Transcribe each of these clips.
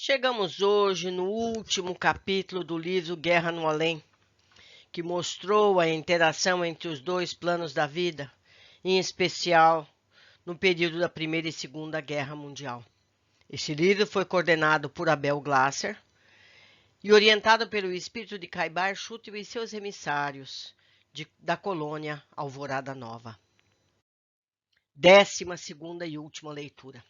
Chegamos hoje no último capítulo do livro Guerra no Além, que mostrou a interação entre os dois planos da vida, em especial no período da Primeira e Segunda Guerra Mundial. Este livro foi coordenado por Abel Glasser e orientado pelo espírito de Caibar Schutel e seus emissários da colônia Alvorada Nova. 12ª e última leitura.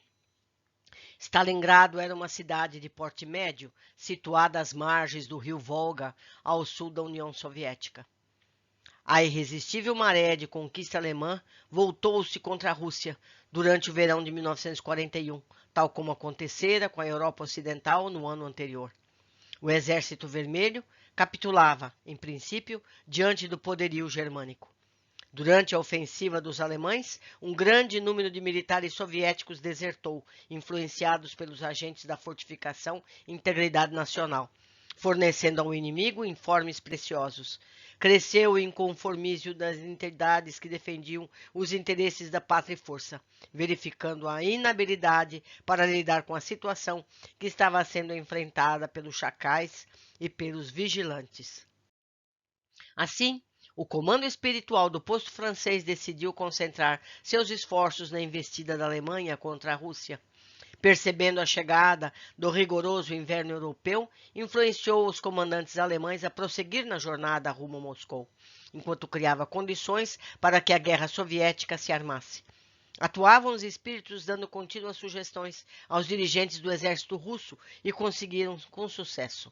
Stalingrado era uma cidade de porte médio, situada às margens do rio Volga, ao sul da União Soviética. A irresistível maré de conquista alemã voltou-se contra a Rússia durante o verão de 1941, tal como acontecera com a Europa Ocidental no ano anterior. O Exército Vermelho capitulava, em princípio, diante do poderio germânico. Durante a ofensiva dos alemães, um grande número de militares soviéticos desertou, influenciados pelos agentes da fortificação Integridade Nacional, fornecendo ao inimigo informes preciosos. Cresceu o inconformismo das entidades que defendiam os interesses da pátria e força, verificando a inabilidade para lidar com a situação que estava sendo enfrentada pelos chacais e pelos vigilantes. Assim, o comando espiritual do posto francês decidiu concentrar seus esforços na investida da Alemanha contra a Rússia. Percebendo a chegada do rigoroso inverno europeu, influenciou os comandantes alemães a prosseguir na jornada rumo a Moscou, enquanto criava condições para que a guerra soviética se armasse. Atuavam os espíritos dando contínuas sugestões aos dirigentes do exército russo e conseguiram com sucesso.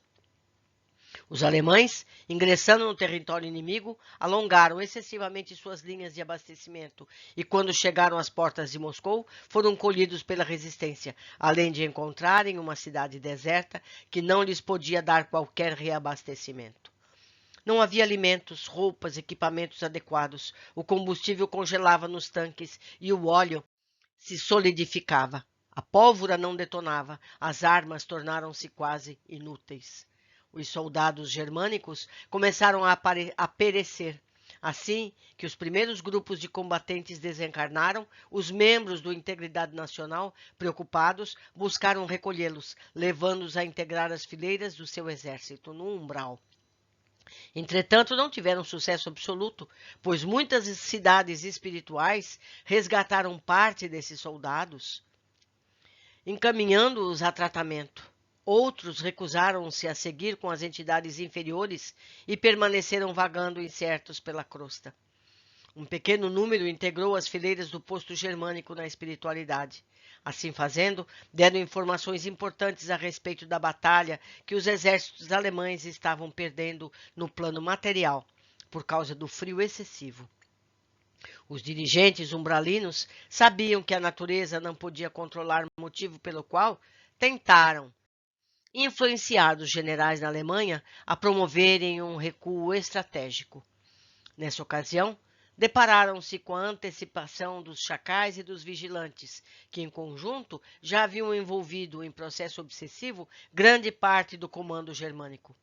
Os alemães, ingressando no território inimigo, alongaram excessivamente suas linhas de abastecimento e, quando chegaram às portas de Moscou, foram colhidos pela resistência, além de encontrarem uma cidade deserta que não lhes podia dar qualquer reabastecimento. Não havia alimentos, roupas, equipamentos adequados, o combustível congelava nos tanques e o óleo se solidificava. A pólvora não detonava, as armas tornaram-se quase inúteis. Os soldados germânicos começaram a perecer. Assim que os primeiros grupos de combatentes desencarnaram, os membros do Integridade Nacional, preocupados, buscaram recolhê-los, levando-os a integrar as fileiras do seu exército no umbral. Entretanto, não tiveram sucesso absoluto, pois muitas cidades espirituais resgataram parte desses soldados, encaminhando-os a tratamento. Outros recusaram-se a seguir com as entidades inferiores e permaneceram vagando incertos pela crosta. Um pequeno número integrou as fileiras do posto germânico na espiritualidade. Assim fazendo, deram informações importantes a respeito da batalha que os exércitos alemães estavam perdendo no plano material, por causa do frio excessivo. Os dirigentes umbralinos sabiam que a natureza não podia controlar o motivo pelo qual tentaram influenciar os generais da Alemanha a promoverem um recuo estratégico. Nessa ocasião, depararam-se com a antecipação dos chacais e dos vigilantes, que em conjunto já haviam envolvido em processo obsessivo grande parte do comando germânico.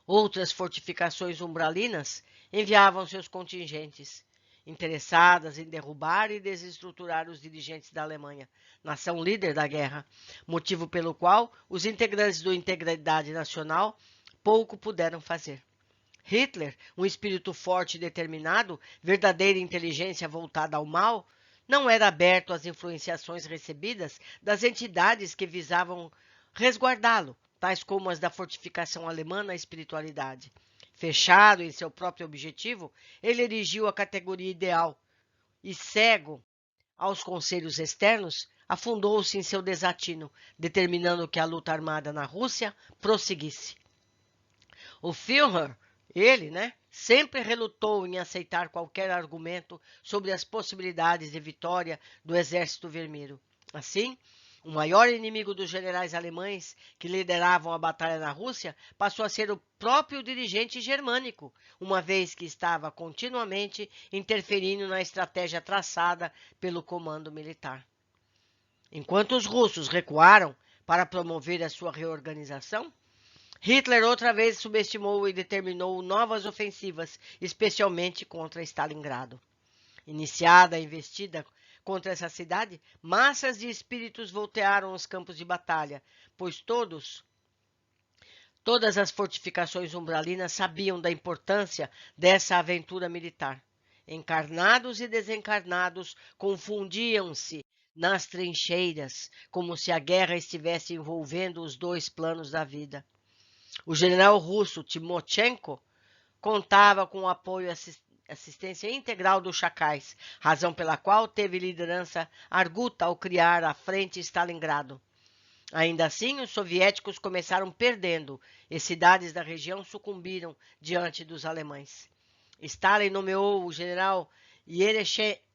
Outras fortificações umbralinas enviavam seus contingentes, interessadas em derrubar e desestruturar os dirigentes da Alemanha, nação líder da guerra, motivo pelo qual os integrantes do Integridade Nacional pouco puderam fazer. Hitler, um espírito forte e determinado, verdadeira inteligência voltada ao mal, não era aberto às influenciações recebidas das entidades que visavam resguardá-lo, tais como as da fortificação alemã na espiritualidade. Fechado em seu próprio objetivo, ele erigiu a categoria ideal e, cego aos conselhos externos, afundou-se em seu desatino, determinando que a luta armada na Rússia prosseguisse. O Führer, sempre relutou em aceitar qualquer argumento sobre as possibilidades de vitória do Exército Vermelho. Assim, o maior inimigo dos generais alemães que lideravam a batalha na Rússia passou a ser o próprio dirigente germânico, uma vez que estava continuamente interferindo na estratégia traçada pelo comando militar. Enquanto os russos recuaram para promover a sua reorganização, Hitler outra vez subestimou e determinou novas ofensivas, especialmente contra Stalingrado. Iniciada a investida contra essa cidade, massas de espíritos voltearam os campos de batalha, pois todas as fortificações umbralinas sabiam da importância dessa aventura militar. Encarnados e desencarnados confundiam-se nas trincheiras, como se a guerra estivesse envolvendo os dois planos da vida. O general russo Timochenko contava com o apoio e assistência integral dos chacais, razão pela qual teve liderança arguta ao criar a Frente Stalingrado. Ainda assim, os soviéticos começaram perdendo e cidades da região sucumbiram diante dos alemães. Stalin nomeou o general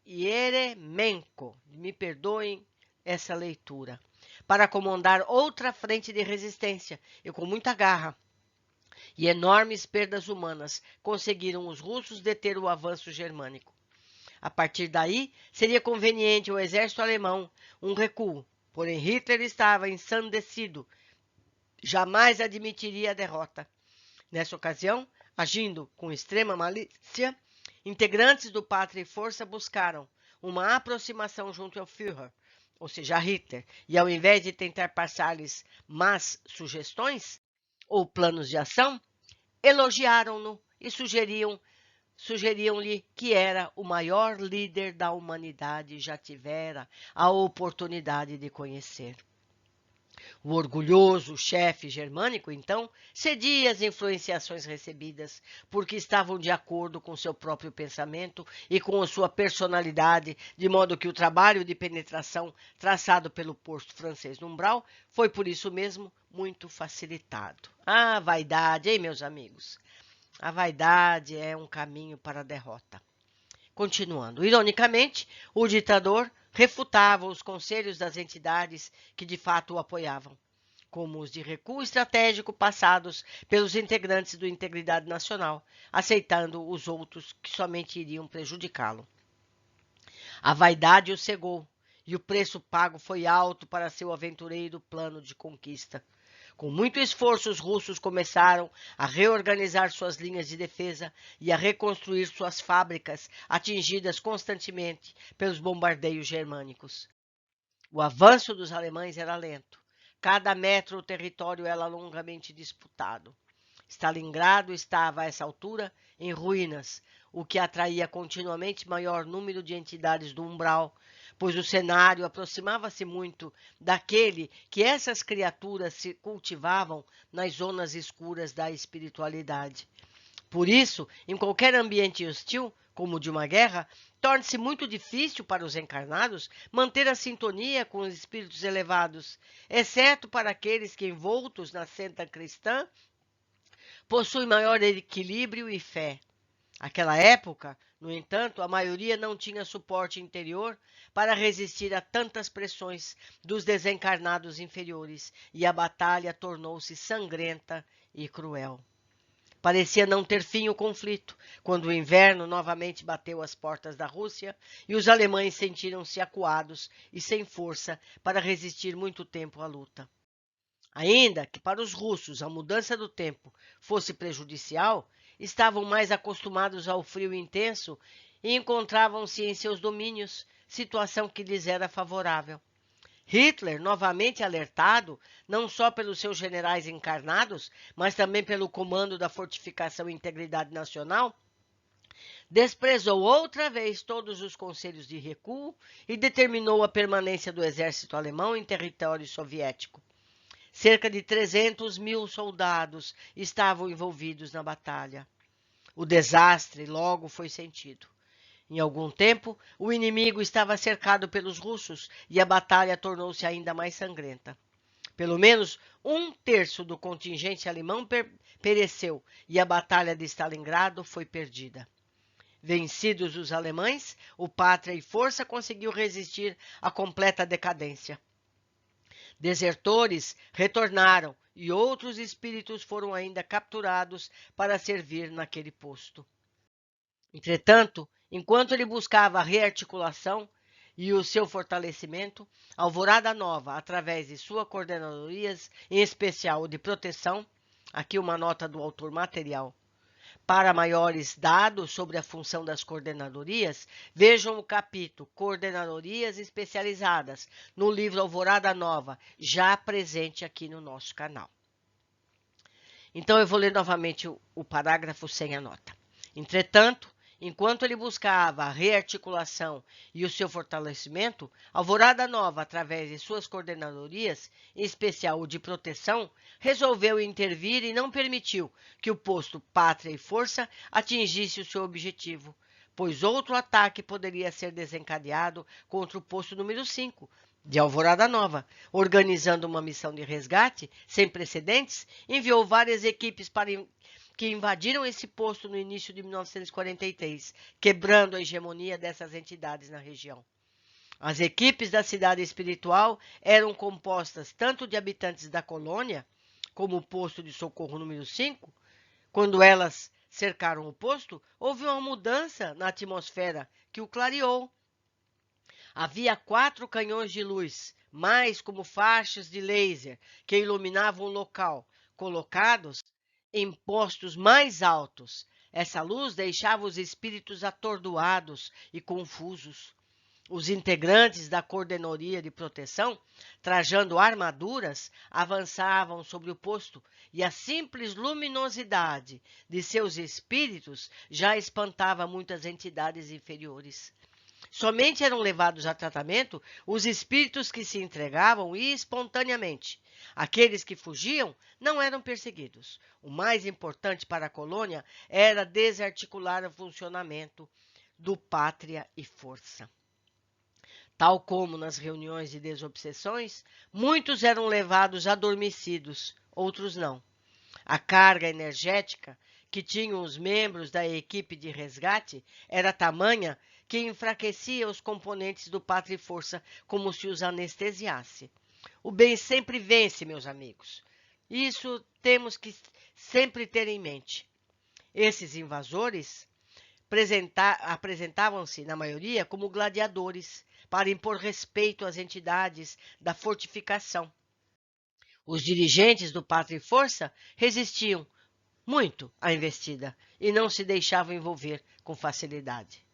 Yeremenko, me perdoem essa leitura, para comandar outra frente de resistência e com muita garra e enormes perdas humanas conseguiram os russos deter o avanço germânico. A partir daí, seria conveniente ao exército alemão um recuo, porém Hitler estava ensandecido, jamais admitiria a derrota. Nessa ocasião, agindo com extrema malícia, integrantes do Pátria e Força buscaram uma aproximação junto ao Führer, ou seja, a Hitler, e ao invés de tentar passar-lhes más sugestões ou planos de ação, elogiaram-no e sugeriam-lhe que era o maior líder da humanidade e já tivera a oportunidade de conhecer. O orgulhoso chefe germânico, então, cedia às influenciações recebidas, porque estavam de acordo com seu próprio pensamento e com a sua personalidade, de modo que o trabalho de penetração traçado pelo posto francês no umbral foi, por isso mesmo, muito facilitado. A vaidade, hein, meus amigos? A vaidade é um caminho para a derrota. Continuando, ironicamente, o ditador refutava os conselhos das entidades que de fato o apoiavam, como os de recuo estratégico passados pelos integrantes do Integridade Nacional, aceitando os outros que somente iriam prejudicá-lo. A vaidade o cegou, e o preço pago foi alto para seu aventureiro plano de conquista. Com muito esforço, os russos começaram a reorganizar suas linhas de defesa e a reconstruir suas fábricas, atingidas constantemente pelos bombardeios germânicos. O avanço dos alemães era lento. Cada metro o território era longamente disputado. Stalingrado estava, a essa altura, em ruínas, o que atraía continuamente maior número de entidades do umbral, pois o cenário aproximava-se muito daquele que essas criaturas se cultivavam nas zonas escuras da espiritualidade. Por isso, em qualquer ambiente hostil, como o de uma guerra, torna-se muito difícil para os encarnados manter a sintonia com os espíritos elevados, exceto para aqueles que, envoltos na senda cristã, possuem maior equilíbrio e fé. Naquela época, no entanto, a maioria não tinha suporte interior para resistir a tantas pressões dos desencarnados inferiores, e a batalha tornou-se sangrenta e cruel. Parecia não ter fim o conflito, quando o inverno novamente bateu às portas da Rússia e os alemães sentiram-se acuados e sem força para resistir muito tempo à luta. Ainda que para os russos a mudança do tempo fosse prejudicial, estavam mais acostumados ao frio intenso e encontravam-se em seus domínios, situação que lhes era favorável. Hitler, novamente alertado, não só pelos seus generais encarnados, mas também pelo comando da fortificação e integridade nacional, desprezou outra vez todos os conselhos de recuo e determinou a permanência do exército alemão em território soviético. Cerca de 300.000 soldados estavam envolvidos na batalha. O desastre logo foi sentido. Em algum tempo, o inimigo estava cercado pelos russos e a batalha tornou-se ainda mais sangrenta. Pelo menos 1/3 do contingente alemão pereceu e a batalha de Stalingrado foi perdida. Vencidos os alemães, o Pátria e Força conseguiu resistir à completa decadência. Desertores retornaram e outros espíritos foram ainda capturados para servir naquele posto. Entretanto, enquanto ele buscava a rearticulação e o seu fortalecimento, Alvorada Nova, através de suas coordenadorias, em especial o de proteção, aqui uma nota do autor material, Para maiores dados sobre a função das coordenadorias, vejam o capítulo Coordenadorias Especializadas no livro Alvorada Nova, já presente aqui no nosso canal. Então, eu vou ler novamente o parágrafo sem a nota. Entretanto, enquanto ele buscava a rearticulação e o seu fortalecimento, Alvorada Nova, através de suas coordenadorias, em especial o de proteção, resolveu intervir e não permitiu que o posto Pátria e Força atingisse o seu objetivo, pois outro ataque poderia ser desencadeado contra o posto número 5, de Alvorada Nova. Organizando uma missão de resgate sem precedentes, enviou várias equipes que invadiram esse posto no início de 1943, quebrando a hegemonia dessas entidades na região. As equipes da cidade espiritual eram compostas tanto de habitantes da colônia, como o posto de socorro número 5. Quando elas cercaram o posto, houve uma mudança na atmosfera que o clareou. Havia 4 canhões de luz, mais como faixas de laser, que iluminavam o local, colocados em postos mais altos. Essa luz deixava os espíritos atordoados e confusos. Os integrantes da coordenadoria de proteção, trajando armaduras, avançavam sobre o posto e a simples luminosidade de seus espíritos já espantava muitas entidades inferiores. Somente eram levados a tratamento os espíritos que se entregavam espontaneamente. Aqueles que fugiam não eram perseguidos. O mais importante para a colônia era desarticular o funcionamento do Pátria e Força. Tal como nas reuniões de desobsessões, muitos eram levados adormecidos, outros não. A carga energética que tinham os membros da equipe de resgate era tamanha que enfraquecia os componentes do Pátria e Força como se os anestesiasse. O bem sempre vence, meus amigos. Isso temos que sempre ter em mente. Esses invasores apresentavam-se, na maioria, como gladiadores, para impor respeito às entidades da fortificação. Os dirigentes do Pátria e Força resistiam muito à investida e não se deixavam envolver com facilidade.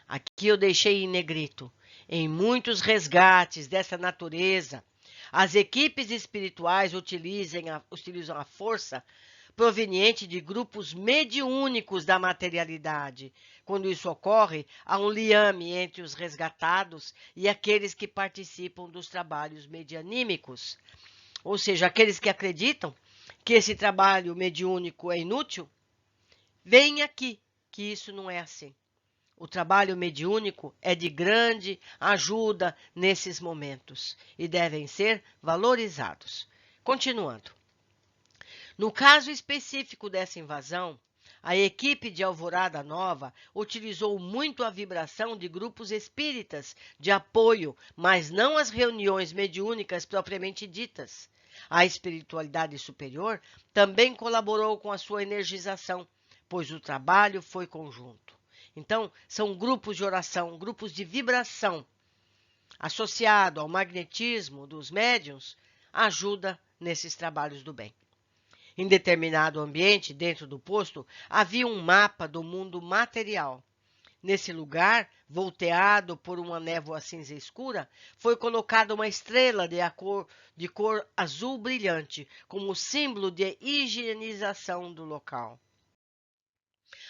Aqui eu deixei em negrito. Em muitos resgates dessa natureza, as equipes espirituais utilizam a força proveniente de grupos mediúnicos da materialidade. Quando isso ocorre, há um liame entre os resgatados e aqueles que participam dos trabalhos medianímicos. Ou seja, aqueles que acreditam que esse trabalho mediúnico é inútil, veem aqui que isso não é assim. O trabalho mediúnico é de grande ajuda nesses momentos e devem ser valorizados. Continuando. No caso específico dessa invasão, a equipe de Alvorada Nova utilizou muito a vibração de grupos espíritas de apoio, mas não as reuniões mediúnicas propriamente ditas. A espiritualidade superior também colaborou com a sua energização, pois o trabalho foi conjunto. Então, são grupos de oração, grupos de vibração, associado ao magnetismo dos médiuns, ajuda nesses trabalhos do bem. Em determinado ambiente, dentro do posto, havia um mapa do mundo material. Nesse lugar, volteado por uma névoa cinza escura, foi colocada uma estrela de cor azul brilhante, como símbolo de higienização do local.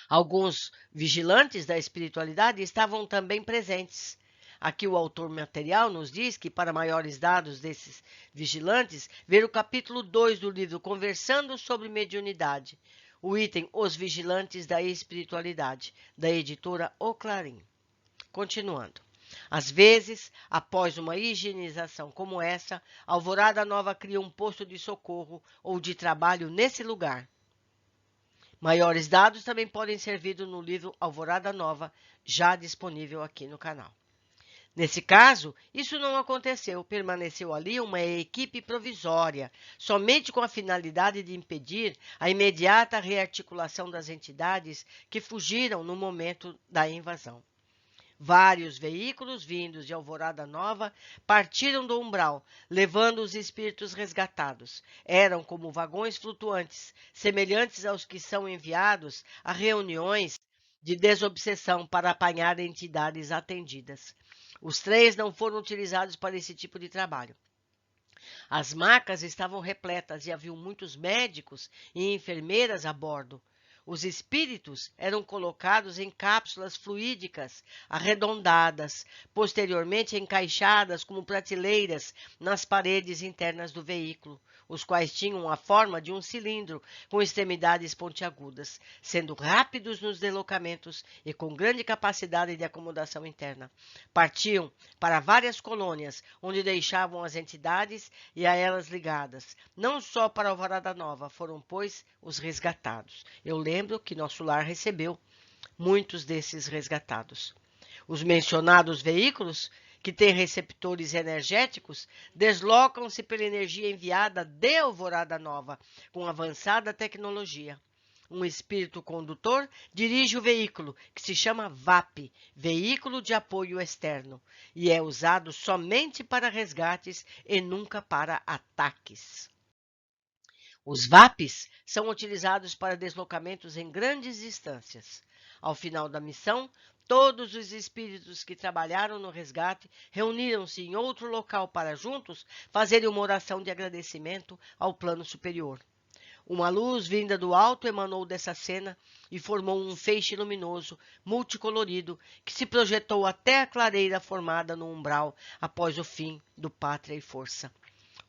Alguns vigilantes da espiritualidade estavam também presentes. Aqui o autor material nos diz que, para maiores dados desses vigilantes, ver o capítulo 2 do livro Conversando sobre Mediunidade, o item Os Vigilantes da Espiritualidade, da editora O Clarim. Continuando. Às vezes, após uma higienização como essa, Alvorada Nova cria um posto de socorro ou de trabalho nesse lugar. Maiores dados também podem ser vistos no livro Alvorada Nova, já disponível aqui no canal. Nesse caso, isso não aconteceu, permaneceu ali uma equipe provisória, somente com a finalidade de impedir a imediata rearticulação das entidades que fugiram no momento da invasão. Vários veículos vindos de Alvorada Nova partiram do umbral, levando os espíritos resgatados. Eram como vagões flutuantes, semelhantes aos que são enviados a reuniões de desobsessão para apanhar entidades atendidas. Os trens não foram utilizados para esse tipo de trabalho. As macas estavam repletas e havia muitos médicos e enfermeiras a bordo. Os espíritos eram colocados em cápsulas fluídicas arredondadas, posteriormente encaixadas como prateleiras nas paredes internas do veículo, os quais tinham a forma de um cilindro com extremidades pontiagudas, sendo rápidos nos deslocamentos e com grande capacidade de acomodação interna. Partiam para várias colônias, onde deixavam as entidades e a elas ligadas. Não só para Alvorada Nova foram, pois, os resgatados. Eu lembro que nosso lar recebeu muitos desses resgatados. Os mencionados veículos, que têm receptores energéticos, deslocam-se pela energia enviada de Alvorada Nova, com avançada tecnologia. Um espírito condutor dirige o veículo, que se chama VAP, Veículo de Apoio Externo, e é usado somente para resgates e nunca para ataques. Os VAPs são utilizados para deslocamentos em grandes distâncias. Ao final da missão, todos os espíritos que trabalharam no resgate reuniram-se em outro local para juntos fazerem uma oração de agradecimento ao plano superior. Uma luz vinda do alto emanou dessa cena e formou um feixe luminoso, multicolorido, que se projetou até a clareira formada no umbral após o fim do Pátria e Força.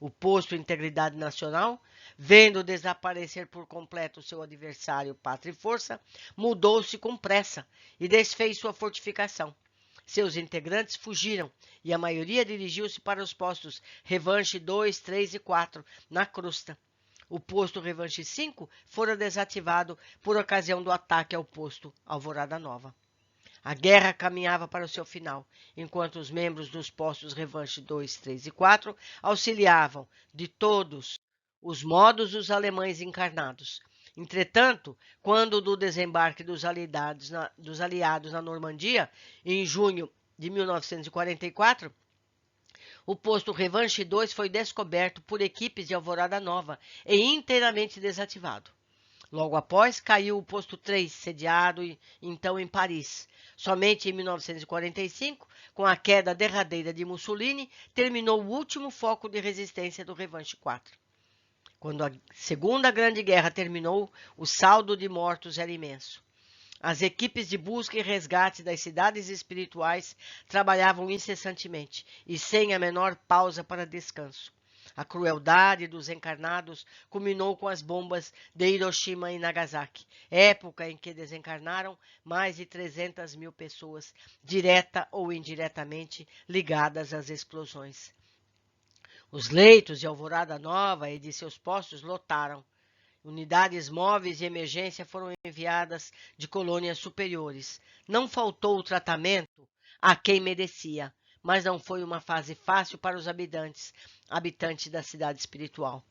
O posto Integridade Nacional, vendo desaparecer por completo seu adversário Pátria e Força, mudou-se com pressa e desfez sua fortificação. Seus integrantes fugiram e a maioria dirigiu-se para os postos Revanche 2, 3 e 4, na Crusta. O posto Revanche 5 fora desativado por ocasião do ataque ao posto Alvorada Nova. A guerra caminhava para o seu final, enquanto os membros dos postos Revanche 2, 3 e 4 auxiliavam, de todos os modos, os alemães encarnados. Entretanto, quando do desembarque dos aliados na Normandia, em junho de 1944, o posto Revanche 2 foi descoberto por equipes de Alvorada Nova e inteiramente desativado. Logo após, caiu o posto 3, sediado então em Paris. Somente em 1945, com a queda derradeira de Mussolini, terminou o último foco de resistência do Revanche 4. Quando a Segunda Grande Guerra terminou, o saldo de mortos era imenso. As equipes de busca e resgate das cidades espirituais trabalhavam incessantemente e sem a menor pausa para descanso. A crueldade dos encarnados culminou com as bombas de Hiroshima e Nagasaki, época em que desencarnaram mais de 300 mil pessoas, direta ou indiretamente ligadas às explosões. Os leitos de Alvorada Nova e de seus postos lotaram. Unidades móveis de emergência foram enviadas de colônias superiores. Não faltou o tratamento a quem merecia, mas não foi uma fase fácil para os habitantes da cidade espiritual.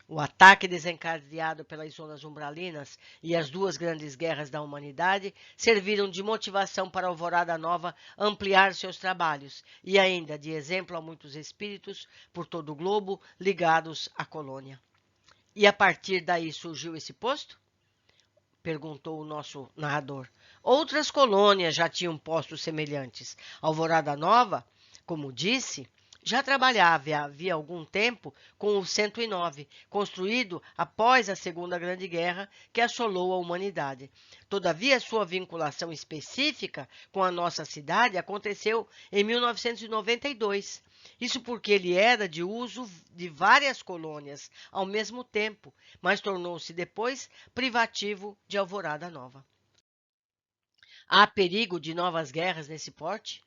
O ataque desencadeado pelas zonas umbralinas e as duas grandes guerras da humanidade serviram de motivação para Alvorada Nova ampliar seus trabalhos e ainda de exemplo a muitos espíritos por todo o globo ligados à colônia. E a partir daí surgiu esse posto? Perguntou o nosso narrador. Outras colônias já tinham postos semelhantes. Alvorada Nova, como disse, já trabalhava havia algum tempo com o 109, construído após a Segunda Grande Guerra, que assolou a humanidade. Todavia, sua vinculação específica com a nossa cidade aconteceu em 1992. Isso porque ele era de uso de várias colônias ao mesmo tempo, mas tornou-se depois privativo de Alvorada Nova. Há perigo de novas guerras nesse porte?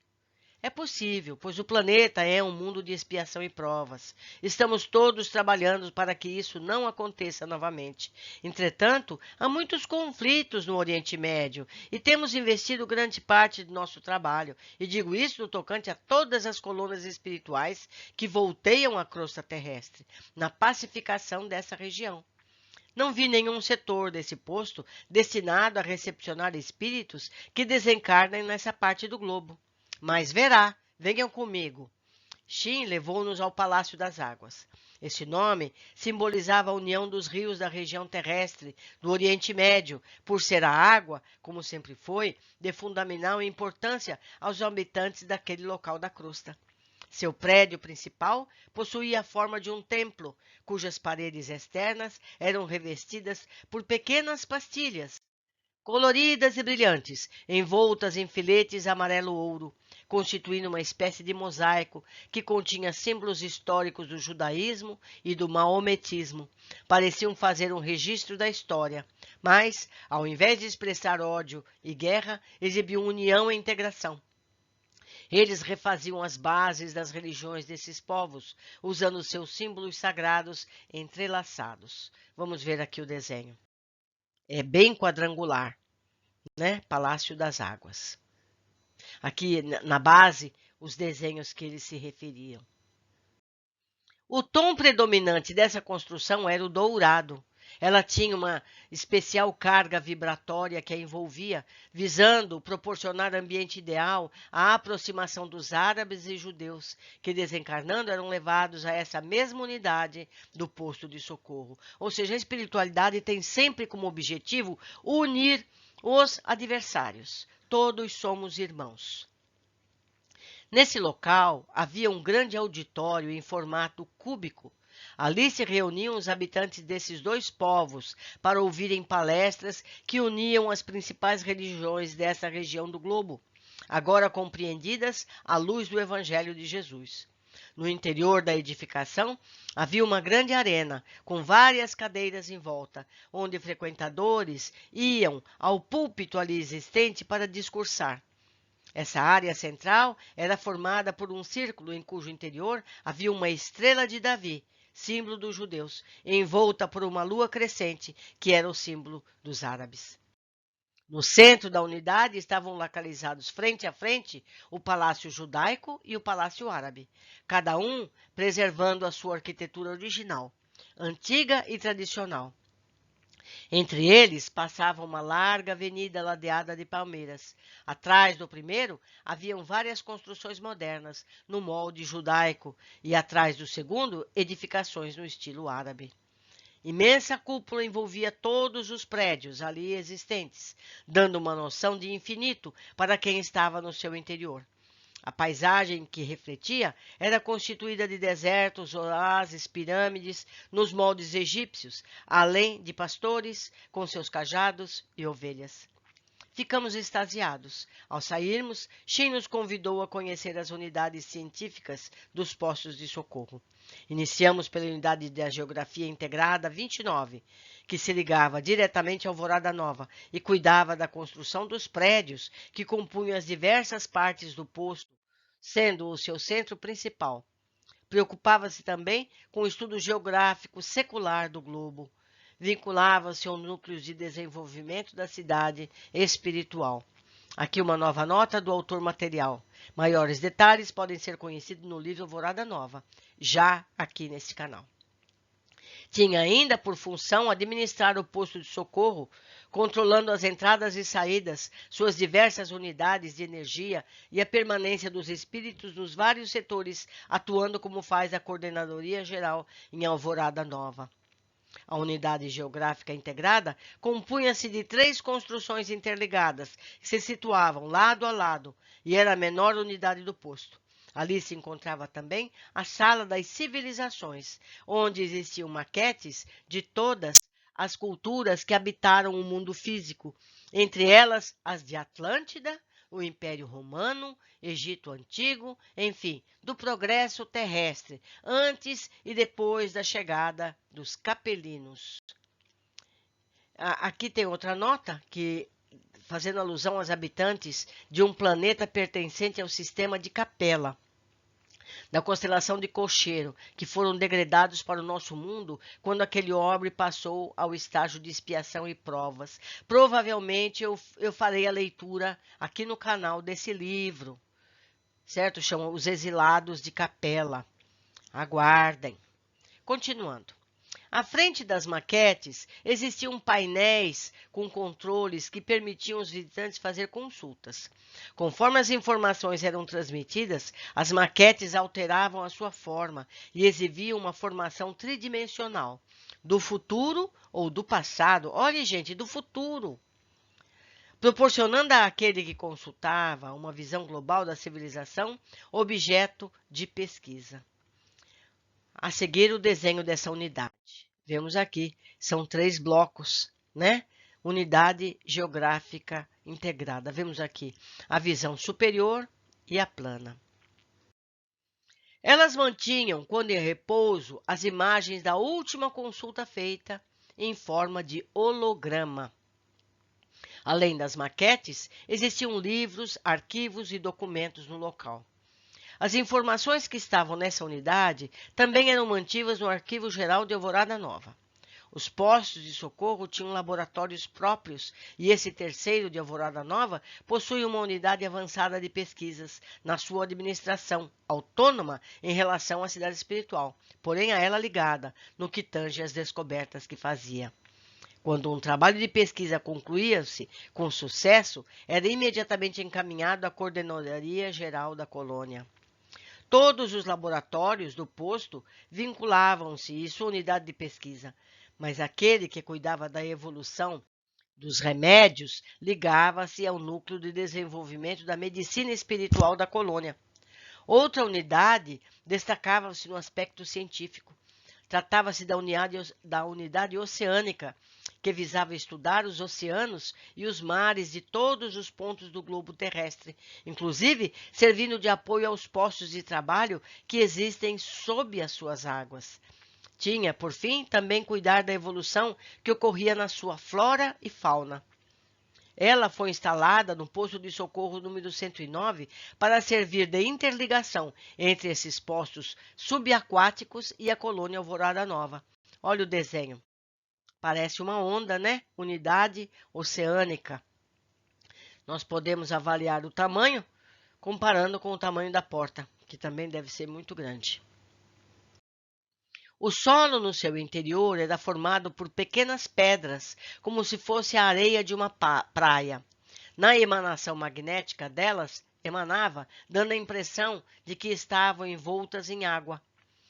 É possível, pois o planeta é um mundo de expiação e provas. Estamos todos trabalhando para que isso não aconteça novamente. Entretanto, há muitos conflitos no Oriente Médio e temos investido grande parte do nosso trabalho. E digo isso no tocante a todas as colônias espirituais que volteiam à crosta terrestre, na pacificação dessa região. Não vi nenhum setor desse posto destinado a recepcionar espíritos que desencarnem nessa parte do globo. Mas verá, venham comigo. Shin levou-nos ao Palácio das Águas. Esse nome simbolizava a união dos rios da região terrestre do Oriente Médio, por ser a água, como sempre foi, de fundamental importância aos habitantes daquele local da crosta. Seu prédio principal possuía a forma de um templo, cujas paredes externas eram revestidas por pequenas pastilhas, coloridas e brilhantes, envoltas em filetes amarelo-ouro, constituindo uma espécie de mosaico que continha símbolos históricos do judaísmo e do maometismo. Pareciam fazer um registro da história, mas, ao invés de expressar ódio e guerra, exibiam união e integração. Eles refaziam as bases das religiões desses povos, usando seus símbolos sagrados entrelaçados. Vamos ver aqui o desenho. É bem quadrangular, né? Palácio das Águas. Aqui na base, os desenhos que eles se referiam. O tom predominante dessa construção era o dourado. Ela tinha uma especial carga vibratória que a envolvia, visando proporcionar ambiente ideal à aproximação dos árabes e judeus, que desencarnando eram levados a essa mesma unidade do posto de socorro. Ou seja, a espiritualidade tem sempre como objetivo unir os adversários. Todos somos irmãos. Nesse local havia um grande auditório em formato cúbico. Ali se reuniam os habitantes desses dois povos para ouvirem palestras que uniam as principais religiões dessa região do globo, agora compreendidas à luz do Evangelho de Jesus. No interior da edificação havia uma grande arena com várias cadeiras em volta, onde frequentadores iam ao púlpito ali existente para discursar. Essa área central era formada por um círculo em cujo interior havia uma estrela de Davi, símbolo dos judeus, envolta por uma lua crescente, que era o símbolo dos árabes. No centro da unidade estavam localizados frente a frente o Palácio Judaico e o Palácio Árabe, cada um preservando a sua arquitetura original, antiga e tradicional. Entre eles passava uma larga avenida ladeada de palmeiras. Atrás do primeiro haviam várias construções modernas, no molde judaico, e atrás do segundo, edificações no estilo árabe. Imensa cúpula envolvia todos os prédios ali existentes, dando uma noção de infinito para quem estava no seu interior. A paisagem que refletia era constituída de desertos, oásis, pirâmides, nos moldes egípcios, além de pastores com seus cajados e ovelhas. Ficamos extasiados. Ao sairmos, Shin nos convidou a conhecer as unidades científicas dos postos de socorro. Iniciamos pela unidade da Geografia Integrada 29, que se ligava diretamente à Alvorada Nova e cuidava da construção dos prédios que compunham as diversas partes do posto, sendo o seu centro principal. Preocupava-se também com o estudo geográfico secular do globo. Vinculava-se ao núcleo de desenvolvimento da cidade espiritual. Aqui uma nova nota do autor material. Maiores detalhes podem ser conhecidos no livro Alvorada Nova, já aqui nesse canal. Tinha ainda por função administrar o posto de socorro, controlando as entradas e saídas, suas diversas unidades de energia e a permanência dos espíritos nos vários setores, atuando como faz a Coordenadoria Geral em Alvorada Nova. A unidade geográfica integrada compunha-se de 3 construções interligadas, que se situavam lado a lado, e era a menor unidade do posto. Ali se encontrava também a Sala das Civilizações, onde existiam maquetes de todas as culturas que habitaram o mundo físico, entre elas as de Atlântida, o Império Romano, Egito Antigo, enfim, do progresso terrestre, antes e depois da chegada dos capelinos. Aqui tem outra nota, que fazendo alusão aos habitantes de um planeta pertencente ao sistema de Capela, da constelação de Cocheiro, que foram degradados para o nosso mundo quando aquele orbe passou ao estágio de expiação e provas. Provavelmente eu farei a leitura aqui no canal desse livro, certo? Chama Os Exilados de Capela. Aguardem. Continuando. À frente das maquetes, existiam painéis com controles que permitiam os visitantes fazer consultas. Conforme as informações eram transmitidas, as maquetes alteravam a sua forma e exibiam uma formação tridimensional, do futuro ou do passado. Olha, gente, do futuro, proporcionando àquele que consultava uma visão global da civilização, objeto de pesquisa. A seguir, o desenho dessa unidade. Vemos aqui, são 3 blocos, né? Unidade geográfica integrada. Vemos aqui a visão superior e a plana. Elas mantinham, quando em repouso, as imagens da última consulta feita em forma de holograma. Além das maquetes, existiam livros, arquivos e documentos no local. As informações que estavam nessa unidade também eram mantidas no Arquivo Geral de Alvorada Nova. Os postos de socorro tinham laboratórios próprios e esse terceiro de Alvorada Nova possui uma unidade avançada de pesquisas na sua administração, autônoma em relação à cidade espiritual, porém a ela ligada no que tange às descobertas que fazia. Quando um trabalho de pesquisa concluía-se com sucesso, era imediatamente encaminhado à Coordenadoria Geral da Colônia. Todos os laboratórios do posto vinculavam-se à sua unidade de pesquisa, mas aquele que cuidava da evolução dos remédios ligava-se ao núcleo de desenvolvimento da medicina espiritual da colônia. Outra unidade destacava-se no aspecto científico. Tratava-se da unidade oceânica, que visava estudar os oceanos e os mares de todos os pontos do globo terrestre, inclusive servindo de apoio aos postos de trabalho que existem sob as suas águas. Tinha, por fim, também cuidar da evolução que ocorria na sua flora e fauna. Ela foi instalada no posto de socorro número 109 para servir de interligação entre esses postos subaquáticos e a colônia Alvorada Nova. Olha o desenho. Parece uma onda, né? Unidade oceânica. Nós podemos avaliar o tamanho comparando com o tamanho da porta, que também deve ser muito grande. O solo no seu interior era formado por pequenas pedras, como se fosse a areia de uma praia. Na emanação magnética delas, emanava, dando a impressão de que estavam envoltas em água.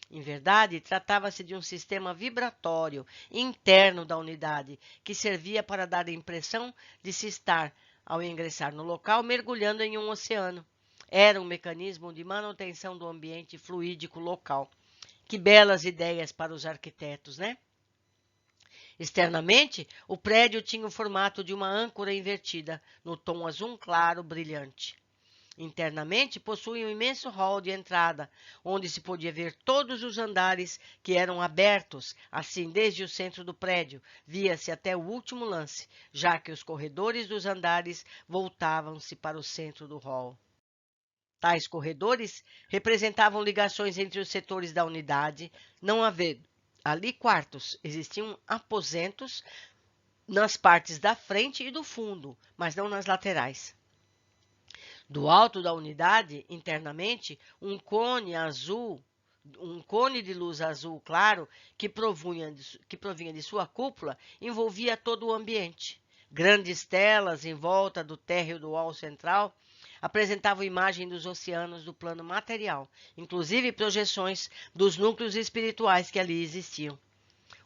Em verdade, tratava-se de um sistema vibratório interno da unidade, que servia para dar a impressão de se estar, ao ingressar no local, mergulhando em um oceano. Era um mecanismo de manutenção do ambiente fluídico local. Que belas ideias para os arquitetos, né? Externamente, o prédio tinha o formato de uma âncora invertida, no tom azul claro brilhante. Internamente, possui um imenso hall de entrada, onde se podia ver todos os andares que eram abertos, assim desde o centro do prédio, via-se até o último lance, já que os corredores dos andares voltavam-se para o centro do hall. Tais corredores representavam ligações entre os setores da unidade, não havendo ali quartos, existiam aposentos nas partes da frente e do fundo, mas não nas laterais. Do alto da unidade, internamente, um cone de luz azul claro que provinha de sua cúpula envolvia todo o ambiente. Grandes telas em volta do térreo do hall central apresentavam imagem dos oceanos do plano material, inclusive projeções dos núcleos espirituais que ali existiam.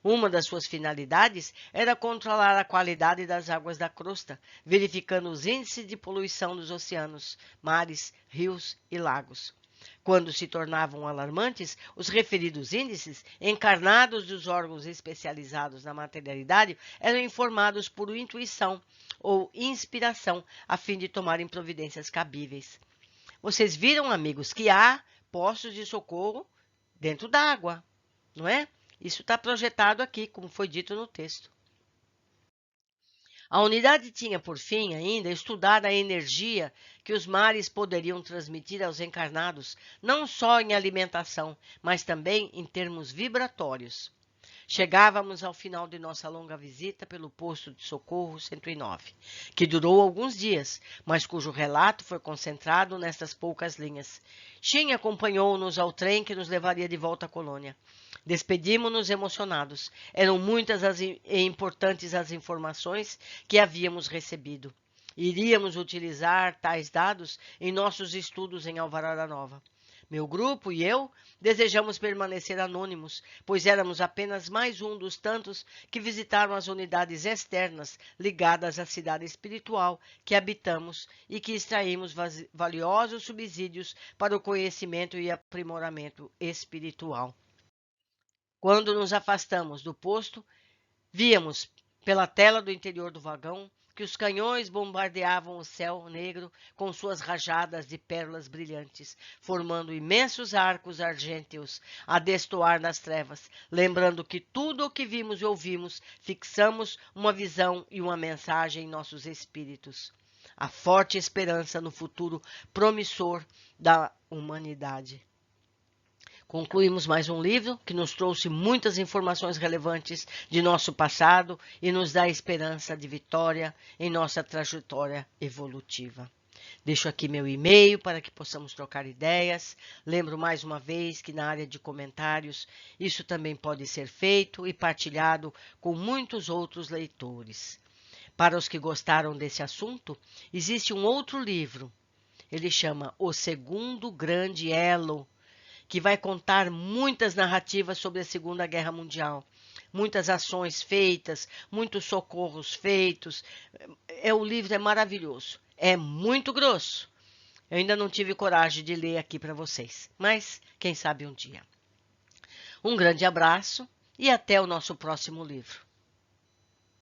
Uma das suas finalidades era controlar a qualidade das águas da crosta, verificando os índices de poluição dos oceanos, mares, rios e lagos. Quando se tornavam alarmantes, os referidos índices, encarnados dos órgãos especializados na materialidade, eram informados por intuição ou inspiração, a fim de tomarem providências cabíveis. Vocês viram, amigos, que há postos de socorro dentro da água, não é? Isso está projetado aqui, como foi dito no texto. A unidade tinha, por fim, ainda, estudar a energia que os mares poderiam transmitir aos encarnados, não só em alimentação, mas também em termos vibratórios. Chegávamos ao final de nossa longa visita pelo posto de socorro 109, que durou alguns dias, mas cujo relato foi concentrado nestas poucas linhas. Shin acompanhou-nos ao trem que nos levaria de volta à colônia. Despedimos-nos emocionados. Eram muitas e importantes as informações que havíamos recebido. Iríamos utilizar tais dados em nossos estudos em Alvorada Nova. Meu grupo e eu desejamos permanecer anônimos, pois éramos apenas mais um dos tantos que visitaram as unidades externas ligadas à cidade espiritual que habitamos e que extraímos valiosos subsídios para o conhecimento e aprimoramento espiritual. Quando nos afastamos do posto, víamos pela tela do interior do vagão que os canhões bombardeavam o céu negro com suas rajadas de pérolas brilhantes, formando imensos arcos argênteos a destoar nas trevas, lembrando que tudo o que vimos e ouvimos fixamos uma visão e uma mensagem em nossos espíritos. A forte esperança no futuro promissor da humanidade. Concluímos mais um livro que nos trouxe muitas informações relevantes de nosso passado e nos dá esperança de vitória em nossa trajetória evolutiva. Deixo aqui meu e-mail para que possamos trocar ideias. Lembro mais uma vez que na área de comentários isso também pode ser feito e partilhado com muitos outros leitores. Para os que gostaram desse assunto, existe um outro livro. Ele chama O Segundo Grande Elo, que vai contar muitas narrativas sobre a Segunda Guerra Mundial, muitas ações feitas, muitos socorros feitos. O livro é maravilhoso, é muito grosso. Eu ainda não tive coragem de ler aqui para vocês, mas quem sabe um dia. Um grande abraço e até o nosso próximo livro.